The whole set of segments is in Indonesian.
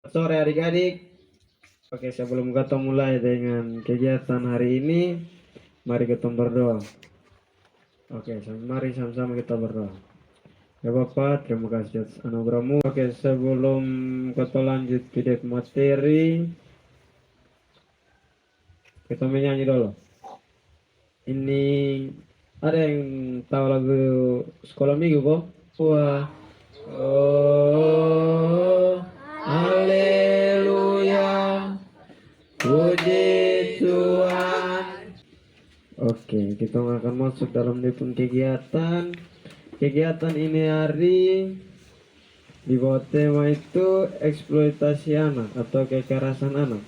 Sore adik-adik. Oke, sebelum kita mulai dengan kegiatan hari ini, mari kita berdoa. Oke, mari sama-sama kita berdoa. Ya Bapak, terima kasih atas anugerahmu. Oke, sebelum kita lanjut video materi, kita menyanyi dulu. Ini ada yang tahu lagu sekolah minggu kok? Wah. Oh, haleluya. Puji Tuhan. Oke, kita akan masuk dalam pun kegiatan. Kegiatan ini hari di bawah tema itu eksploitasi anak atau kekerasan anak.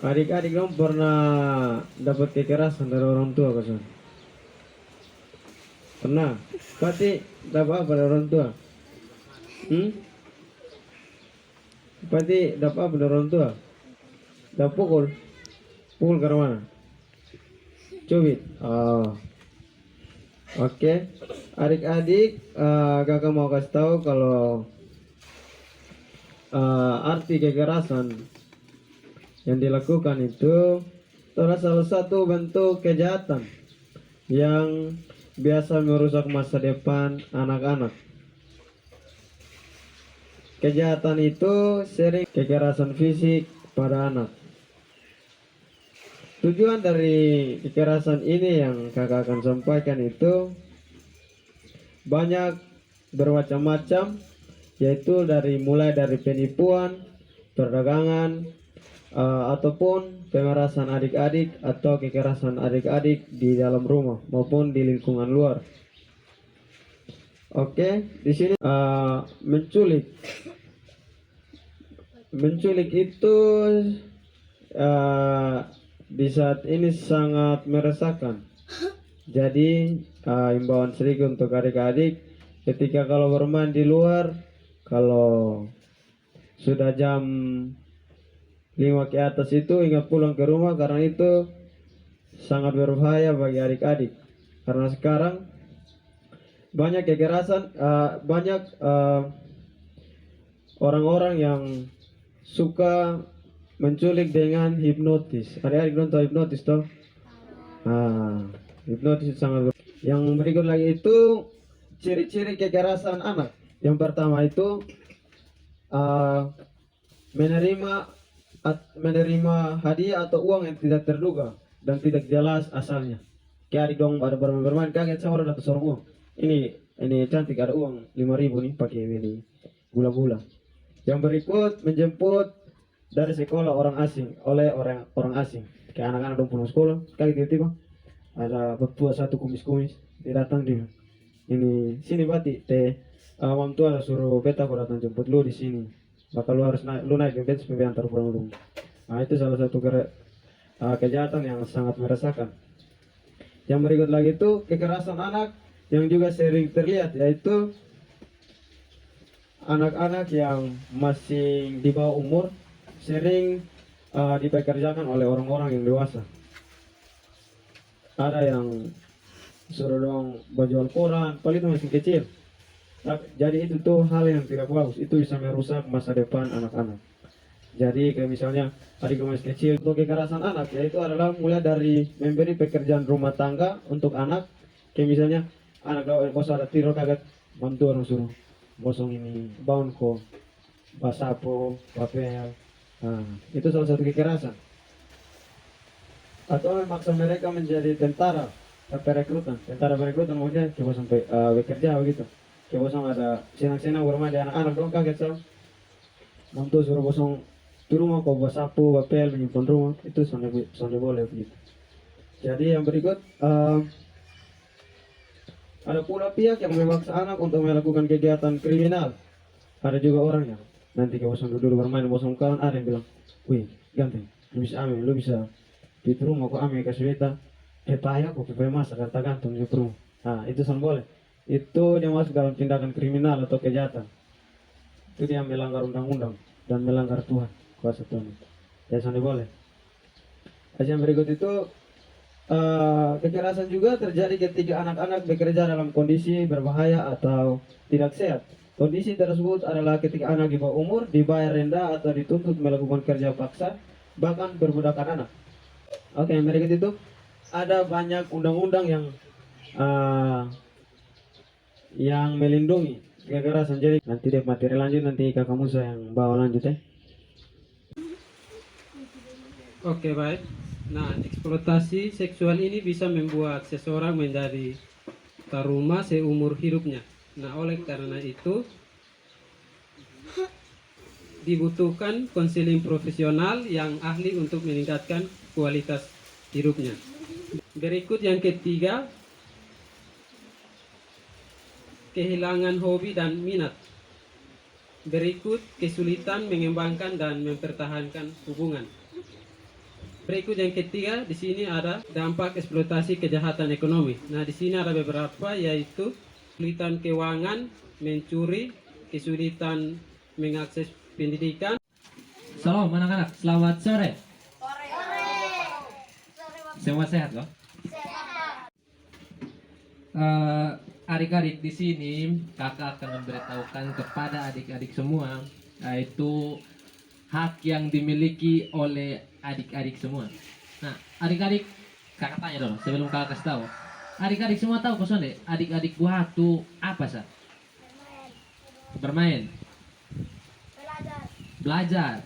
Adik-adik dong pernah dapat kekerasan dari orang tua kan? Pernah? Berarti dapat apa dari orang tua? Berarti dapat apa dari orang tua? Dapat pukul? Pukul ke mana? Cubit. Oh. Oke. Adik-adik, kakak mau kasih tahu kalau arti kekerasan yang dilakukan itu adalah salah satu bentuk kejahatan yang biasa merusak masa depan anak-anak. Kejahatan itu sering kekerasan fisik pada anak. Tujuan dari kekerasan ini yang kakak akan sampaikan itu banyak bermacam-macam, yaitu mulai dari penipuan, perdagangan, ataupun pemerasan adik-adik atau kekerasan adik-adik di dalam rumah maupun di lingkungan luar. Oke, di sini menculik itu di saat ini sangat meresahkan. Jadi imbauan sedikit untuk adik-adik, ketika kalau bermain di luar, kalau sudah jam 5 ke atas itu ingat pulang ke rumah, karena itu sangat berbahaya bagi adik-adik. Karena sekarang banyak kekerasan, banyak orang-orang yang suka menculik dengan hipnotis. Adik-adik belum tahu hipnotis toh? Hipnotis sangat. Yang berikut lagi itu ciri-ciri kekerasan anak. Yang pertama itu menerima hadiah atau uang yang tidak terduga dan tidak jelas asalnya. Kayak adik dong ada bermain kaget sama dapat seorang uang. Ini cantik, ada uang 5.000 nih pakai ini gula-gula. Yang berikut menjemput dari sekolah orang asing oleh orang asing. Kayak anak-anak dong pulang sekolah, kayak tiba-tiba ada betua satu kumis-kumis dia datang dia. Ini sini bati teh mam tua suruh beta aku datang jemput lu di sini. Bakal lu harus naik ke beta supaya antar pulang lu. Nah, itu salah satu kejahatan yang sangat meresahkan. Yang berikut lagi itu kekerasan anak yang juga sering terlihat, yaitu anak-anak yang masih di bawah umur sering dipekerjakan oleh orang-orang yang dewasa. Ada yang suruh dong berjual koran, paling itu masih kecil. Jadi itu tuh hal yang tidak bagus, itu bisa merusak masa depan anak-anak. Jadi kayak misalnya adik masih kecil, untuk kekerasan anak yaitu adalah mulai dari memberi pekerjaan rumah tangga untuk anak. Kayak misalnya anak bos ada tidur kaget, bantu orang suruh bosong ini bangun kok, basapo, papel. Nah, itu salah satu kekerasan. Atau memaksa mereka menjadi tentara perekrutan. Tentara perekrutan maksudnya coba sampai bekerja begitu. Coba bosong ada senang-senang bermain dengan anak-anak dong kaget so. Mantu suruh bosong di rumah kok buat sapu, bapel, menyimpan rumah, itu sampai boleh begitu. Jadi yang berikut ada pula pihak yang memaksa anak untuk melakukan kegiatan kriminal. Ada juga orang yang nanti kalau bosong dulu bermain bosong kawan, ada yang bilang, wih ganteng, lu bisa di rumah kok ame kasih beta pepaya kok pepaya masak kata gantung di rumah. Nah itu sama boleh, itu dia masuk dalam tindakan kriminal atau kejahatan. Itu dia melanggar undang-undang dan melanggar Tuhan, kuasa Tuhan. Ya sama boleh. Yang berikut itu kekerasan juga terjadi ketika anak-anak bekerja dalam kondisi berbahaya atau tidak sehat. Kondisi tersebut adalah ketika anak di bawah umur dibayar rendah atau dituntut melakukan kerja paksa, bahkan perbudakan anak. Oke, berikut itu ada banyak undang-undang yang melindungi kekerasan. Jadi nanti deh materi lanjut nanti kakak Musa yang bawa lanjut ya. Oke, baik. Nah, eksploitasi seksual ini bisa membuat seseorang menjadi trauma seumur hidupnya. Nah, oleh karena itu dibutuhkan konseling profesional yang ahli untuk meningkatkan kualitas hidupnya. Berikut yang ketiga, kehilangan hobi dan minat. Berikut kesulitan mengembangkan dan mempertahankan hubungan. Berikut yang ketiga, di sini ada dampak eksploitasi kejahatan ekonomi. Nah, di sini ada beberapa, yaitu kesulitan keuangan, mencuri, kesulitan mengakses pendidikan. Salam anak-anak, selamat sore. Semua sehat loh. Adik-adik di sini kakak akan memberitahukan kepada adik-adik semua, yaitu hak yang dimiliki oleh adik-adik semua. Nah, adik-adik, kakak tanya dulu sebelum kakak kasih tahu. Adik-adik semua tahu kosong deh, adik-adik gua tuh apa sih? Bermain. Belajar.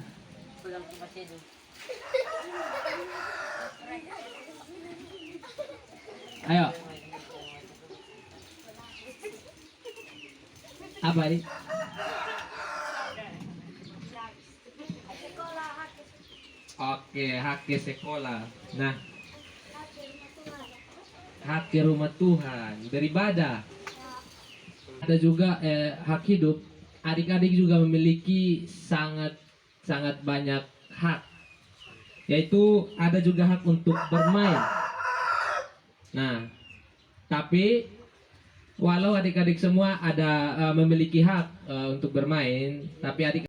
Ayo. Apa ini? Oke, hak ke sekolah. Nah, hak ke rumah Tuhan, beribadah. Ada juga hak hidup. Adik-adik juga memiliki sangat banyak hak. Yaitu ada juga hak untuk bermain. Nah, tapi walau adik-adik semua ada memiliki hak untuk bermain, tapi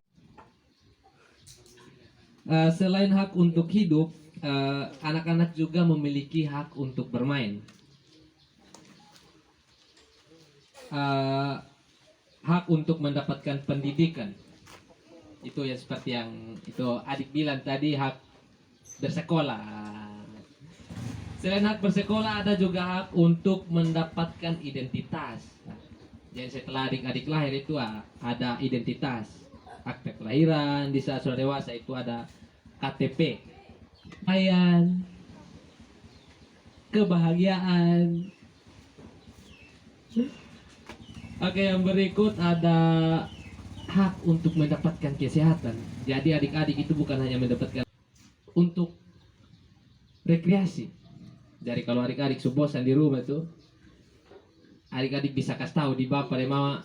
selain hak untuk hidup, anak-anak juga memiliki hak untuk bermain. Hak untuk mendapatkan pendidikan, itu ya seperti yang itu adik bilang tadi, hak bersekolah. Selain hak bersekolah, ada juga hak untuk mendapatkan identitas. Jadi setelah adik-adik lahir itu ada identitas, akte kelahiran. Di saat sudah dewasa itu ada KTP, kebahagiaan. Oke, yang berikut ada hak untuk mendapatkan kesehatan. Jadi adik-adik itu bukan hanya mendapatkan untuk rekreasi. Jadi kalau adik-adik bosan di rumah tuh, adik-adik bisa kasih tahu di bapak dan mama,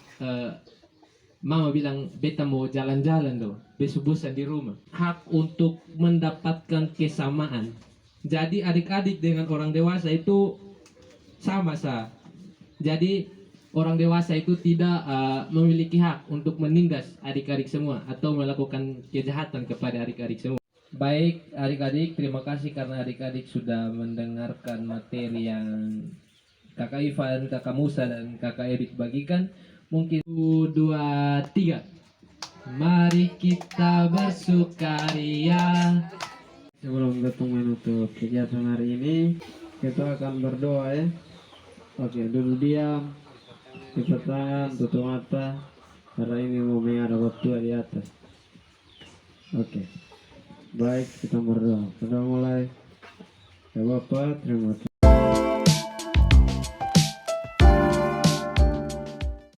mama bilang beta mau jalan-jalan tuh, besok bosan di rumah. Hak untuk mendapatkan kesamaan. Jadi adik-adik dengan orang dewasa itu sama sah. Jadi orang dewasa itu tidak memiliki hak untuk menindas adik-adik semua atau melakukan kejahatan kepada adik-adik semua. Baik adik-adik, terima kasih karena adik-adik sudah mendengarkan materi yang kakak Ivan, kakak Musa, dan kakak Erik bagikan. Mungkin 2, 3. Mari kita bersukaria. Sebelum kita menutup kegiatan hari ini, kita akan berdoa ya. Oke, duduk diam, lipat tangan, tutup mata, karena ini mau menghadap Tuhan di atas. Oke, baik, kita berdoa. Kita mulai. Ya Bapak, terima kasih.